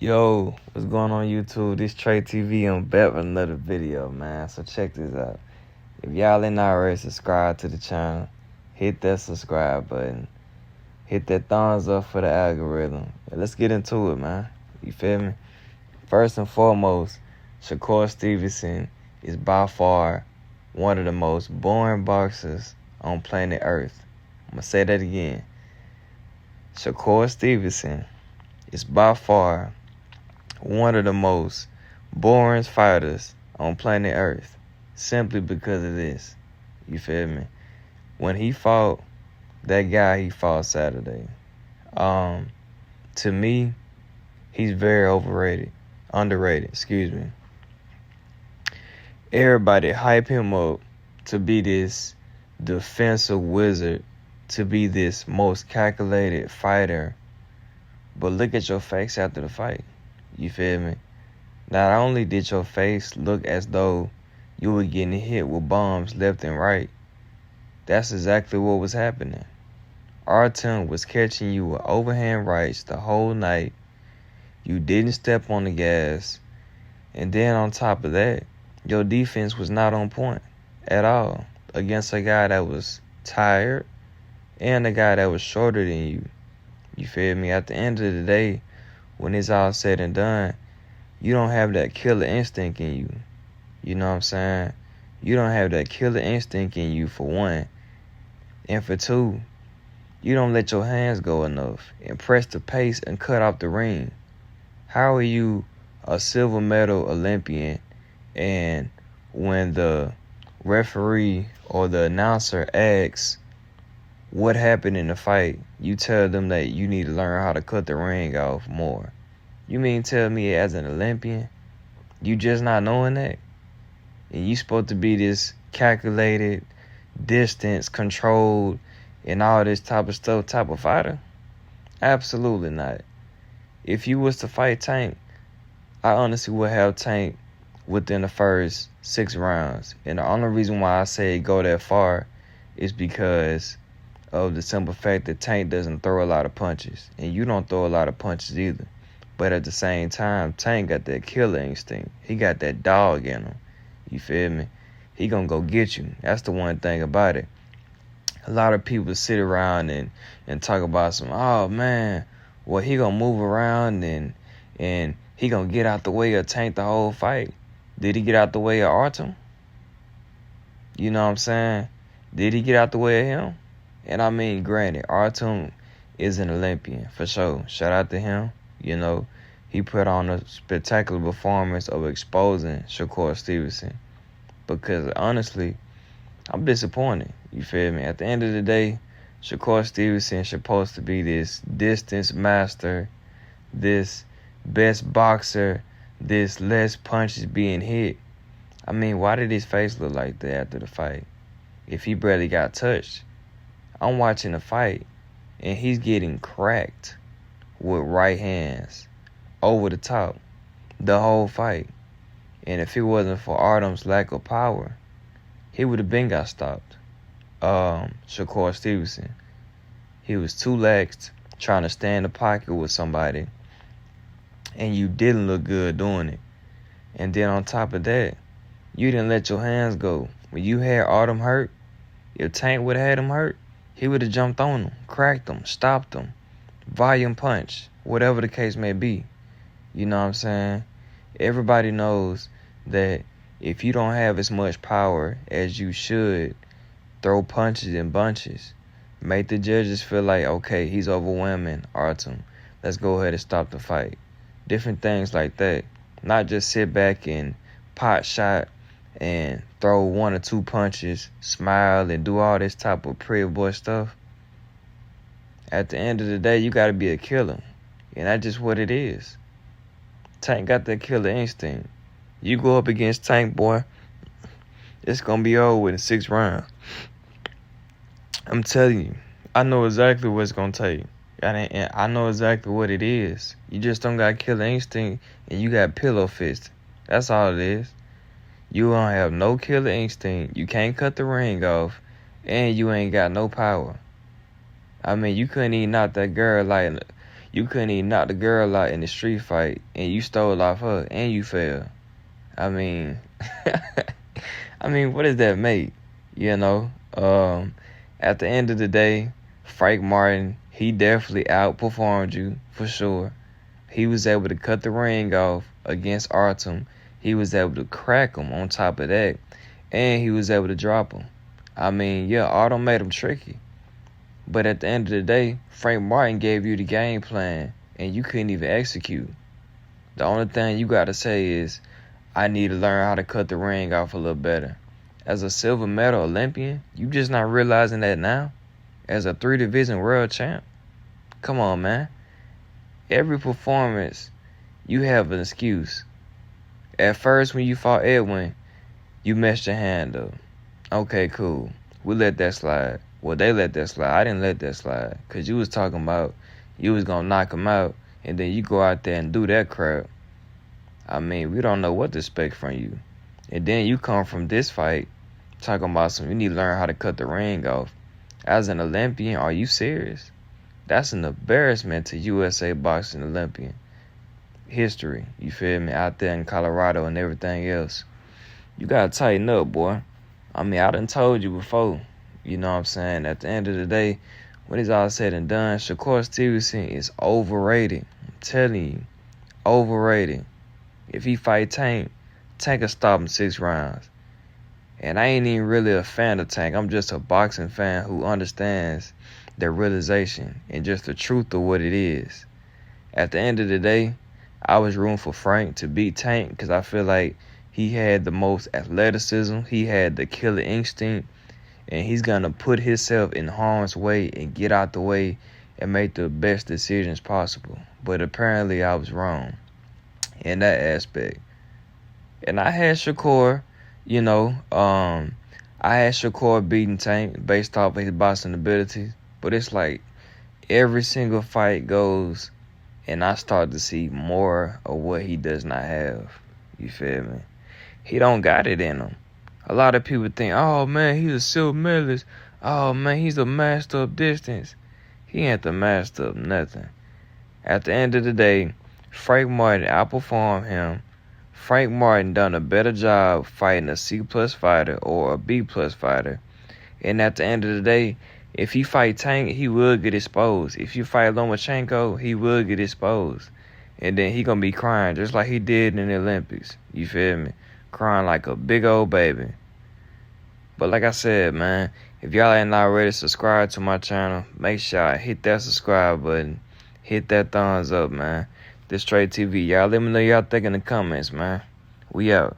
Yo, what's going on YouTube? This Trey TV. I'm back with another video, man. So check this out. If y'all ain't already subscribed to the channel, hit that subscribe button. Hit that thumbs up for the algorithm. And let's get into it, man. You feel me? First and foremost, Shakur Stevenson is by far one of the most boring boxers on planet Earth. I'm gonna say that again. Shakur Stevenson is by far one of the most boring fighters on planet Earth, simply because of this. You feel me? When he fought that guy he fought Saturday, to me, he's very underrated, excuse me. Everybody hype him up to be this defensive wizard, to be this most calculated fighter. But look at your face after the fight. You feel me? Not only did your face look as though you were getting hit with bombs left and right, that's exactly what was happening. Artem was catching you with overhand rights the whole night. You didn't step on the gas. And then on top of that, your defense was not on point at all against a guy that was tired and a guy that was shorter than you. You feel me? At the end of the day, when it's all said and done, you don't have that killer instinct in you. You know what I'm saying? You don't have that killer instinct in you, for one. And for two, you don't let your hands go enough and press the pace and cut off the ring. How are you a silver medal Olympian, and when the referee or the announcer asks what happened in the fight, you tell them that you need to learn how to cut the ring off more? You mean tell me as an Olympian, you just not knowing that? And you supposed to be this calculated, distance controlled, and all this type of stuff type of fighter? Absolutely not. If you was to fight Tank, I honestly would have Tank within the first 6 rounds. And the only reason why I say go that far is because of the simple fact that Tank doesn't throw a lot of punches. And you don't throw a lot of punches either. But at the same time, Tank got that killer instinct. He got that dog in him. You feel me? He gonna go get you. That's the one thing about it. A lot of people sit around and talk about oh man, well, he gonna move around and he gonna get out the way of Tank the whole fight. Did he get out the way of Artem? You know what I'm saying? Did he get out the way of him? And I mean, granted, Artem is an Olympian, for sure. Shout out to him. You know, he put on a spectacular performance of exposing Shakur Stevenson. Because honestly, I'm disappointed. You feel me? At the end of the day, Shakur Stevenson is supposed to be this distance master, this best boxer, this less punches being hit. I mean, why did his face look like that after the fight? If he barely got touched. I'm watching the fight, and he's getting cracked with right hands over the top the whole fight. And if it wasn't for Artem's lack of power, he would have been got stopped. Shakur Stevenson, he was too laxed trying to stay in the pocket with somebody, and you didn't look good doing it. And then on top of that, you didn't let your hands go. When you had Artem hurt, if Tank would have had him hurt, he would have jumped on him, cracked him, stopped him, volume punch, whatever the case may be. You know what I'm saying? Everybody knows that if you don't have as much power as you should, throw punches in bunches, make the judges feel like, okay, he's overwhelming Artem, let's go ahead and stop the fight. Different things like that. Not just sit back and pot shot and throw 1 or 2 punches, smile, and do all this type of pretty boy stuff. At the end of the day, you got to be a killer. And that's just what it is. Tank got that killer instinct. You go up against Tank, boy, it's going to be over in 6 rounds. I'm telling you, I know exactly what it's going to take. And I know exactly what it is. You just don't got killer instinct, and you got pillow fist. That's all it is. You don't have no killer instinct. You can't cut the ring off, and you ain't got no power. I mean, you couldn't even knock that girl like, You couldn't even knock the girl out in the street fight, and you stole off her, and you fell. I mean, I mean, what does that make? You know, at the end of the day, Frank Martin, he definitely outperformed you for sure. He was able to cut the ring off against Artem. He was able to crack him on top of that, and he was able to drop him. I mean, yeah, Artem made him tricky. But at the end of the day, Frank Martin gave you the game plan, and you couldn't even execute. The only thing you got to say is, I need to learn how to cut the ring off a little better. As a silver medal Olympian, you just not realizing that now? As a 3-division world champ? Come on, man. Every performance, you have an excuse. At first, when you fought Edwin, you messed your hand up. Okay, cool. We let that slide. Well, they let that slide. I didn't let that slide. Because you was talking about you was going to knock him out, and then you go out there and do that crap. I mean, we don't know what to expect from you. And then you come from this fight talking about you need to learn how to cut the ring off. As an Olympian, are you serious? That's an embarrassment to USA boxing Olympian history. You feel me? Out there in Colorado and everything else. You got to tighten up, boy. I mean, I done told you before. You know what I'm saying? At the end of the day, when it's all said and done, Shakur Stevenson is overrated. I'm telling you, overrated. If he fight Tank will stop him 6 rounds. And I ain't even really a fan of Tank. I'm just a boxing fan who understands the realization and just the truth of what it is. At the end of the day, I was rooting for Frank to beat Tank because I feel like he had the most athleticism. He had the killer instinct. And he's going to put himself in harm's way and get out the way and make the best decisions possible. But apparently I was wrong in that aspect. And I had Shakur, I had Shakur beating Tank based off of his boxing abilities. But it's like every single fight goes and I start to see more of what he does not have. You feel me? He don't got it in him. A lot of people think, oh man, he's a silver medalist. Oh man, he's a master of distance. He ain't the master of nothing. At the end of the day, Frank Martin outperformed him. Frank Martin done a better job fighting a C-plus fighter or a B-plus fighter. And at the end of the day, if he fight Tank, he will get exposed. If you fight Lomachenko, he will get exposed. And then he gonna be crying just like he did in the Olympics. You feel me? Crying like a big old baby. But like I said, man, if y'all ain't already subscribed to my channel, make sure I hit that subscribe button. Hit that thumbs up, man. This Straight TV. Y'all let me know y'all think in the comments, man. We out.